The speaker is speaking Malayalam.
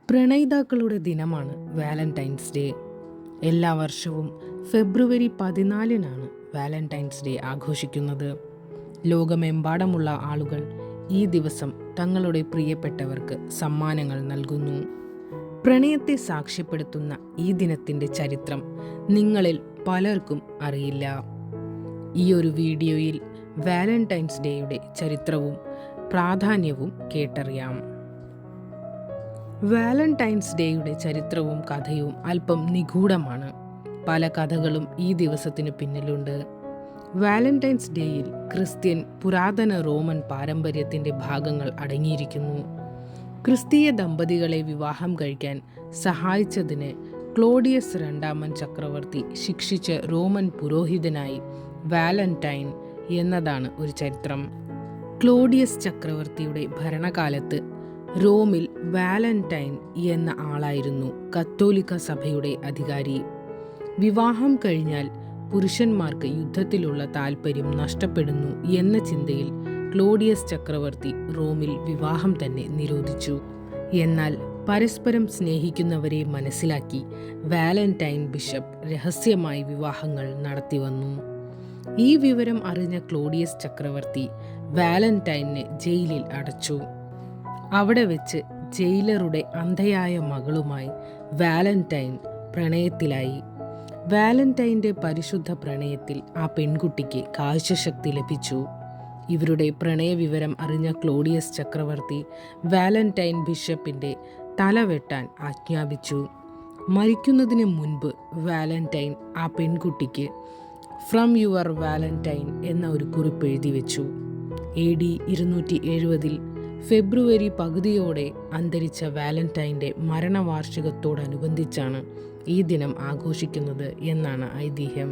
പ്രണയിതാക്കളുടെ ദിനമാണ് വാലന്റൈൻസ് ഡേ. എല്ലാ വർഷവും ഫെബ്രുവരി 14-നാണ് വാലന്റൈൻസ് ഡേ ആഘോഷിക്കുന്നത്. ലോകമെമ്പാടുമുള്ള ആളുകൾ ഈ ദിവസം തങ്ങളുടെ പ്രിയപ്പെട്ടവർക്ക് സമ്മാനങ്ങൾ നൽകുന്നു. പ്രണയത്തെ സാക്ഷ്യപ്പെടുത്തുന്ന ഈ ദിനത്തിൻ്റെ ചരിത്രം നിങ്ങളിൽ പലർക്കും അറിയില്ല. ഈ ഒരു വീഡിയോയിൽ വാലന്റൈൻസ് ഡേയുടെ ചരിത്രവും പ്രാധാന്യവും കേട്ടറിയാം. വാലന്റൈൻസ് ഡേയുടെ ചരിത്രവും കഥയും അല്പം നിഗൂഢമാണ്. പല കഥകളും ഈ ദിവസത്തിന് പിന്നിലുണ്ട്. വാലന്റൈൻസ് ഡേയിൽ ക്രിസ്ത്യൻ പുരാതന റോമൻ പാരമ്പര്യത്തിൻ്റെ ഭാഗങ്ങൾ അടങ്ങിയിരിക്കുന്നു. ക്രിസ്തീയ ദമ്പതികളെ വിവാഹം കഴിക്കാൻ സഹായിച്ചതിന് ക്ലോഡിയസ് രണ്ടാമൻ ചക്രവർത്തി ശിക്ഷിച്ച റോമൻ പുരോഹിതനായി വാലന്റൈൻ എന്നതാണ് ഒരു ചരിത്രം. ക്ലോഡിയസ് ചക്രവർത്തിയുടെ ഭരണകാലത്ത് റോമിൽ വാലന്റൈൻ എന്ന ആളായിരുന്നു കത്തോലിക്ക സഭയുടെ അധികാരി. വിവാഹം കഴിഞ്ഞാൽ പുരുഷന്മാർക്ക് യുദ്ധത്തിലുള്ള താൽപ്പര്യം നഷ്ടപ്പെടുന്നു എന്ന ചിന്തയിൽ ക്ലോഡിയസ് ചക്രവർത്തി റോമിൽ വിവാഹം തന്നെ നിരോധിച്ചു. എന്നാൽ പരസ്പരം സ്നേഹിക്കുന്നവരെ മനസ്സിലാക്കി വാലന്റൈൻ ബിഷപ്പ് രഹസ്യമായി വിവാഹങ്ങൾ നടത്തിവന്നു. ഈ വിവരം അറിഞ്ഞ ക്ലോഡിയസ് ചക്രവർത്തി വാലന്റൈനെ ജയിലിൽ അടച്ചു. അവിടെ വെച്ച് ജയിലറുടെ അന്ധയായ മകളുമായി വാലന്റൈൻ പ്രണയത്തിലായി. വാലന്റൈൻ്റെ പരിശുദ്ധ പ്രണയത്തിൽ ആ പെൺകുട്ടിക്ക് കാഴ്ചശക്തി ലഭിച്ചു. ഇവരുടെ പ്രണയവിവരം അറിഞ്ഞ ക്ലോഡിയസ് ചക്രവർത്തി വാലന്റൈൻ ബിഷപ്പിൻ്റെ തല വെട്ടാൻ ആജ്ഞാപിച്ചു. മരിക്കുന്നതിന് മുൻപ് വാലന്റൈൻ ആ പെൺകുട്ടിക്ക് ഫ്രം യുവർ വാലന്റൈൻ എന്ന ഒരു കുറിപ്പ് എഴുതി വെച്ചു. AD 270 ഫെബ്രുവരി പകുതിയോടെ അന്തരിച്ച വാലന്റൈൻ്റെ മരണവാർഷികത്തോടനുബന്ധിച്ചാണ് ഈ ദിനം ആഘോഷിക്കുന്നത് എന്നാണ് ഐതിഹ്യം.